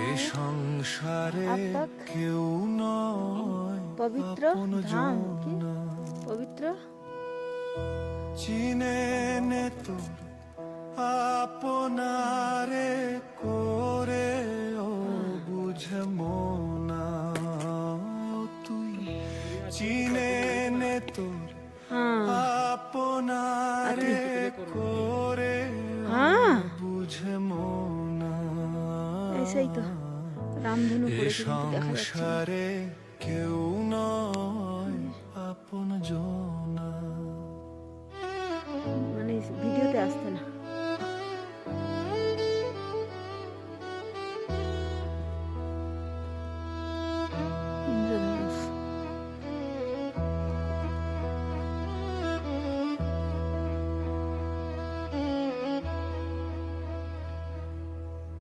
এ সংসারে কেউ নয় পবিত্র ধাম কি পবিত্র চিনে নে তোর আপনারে করে ও বুঝে মোনা তুই চিনে নে তোর আপনারে করে বুঝে মোনা এসেই তো রামধনু এ পড়েছে কিন্তু দেখা যাচ্ছে না। সংসারে কেউ নয় আপন জনা মানে ভিডিওতে আসছে না।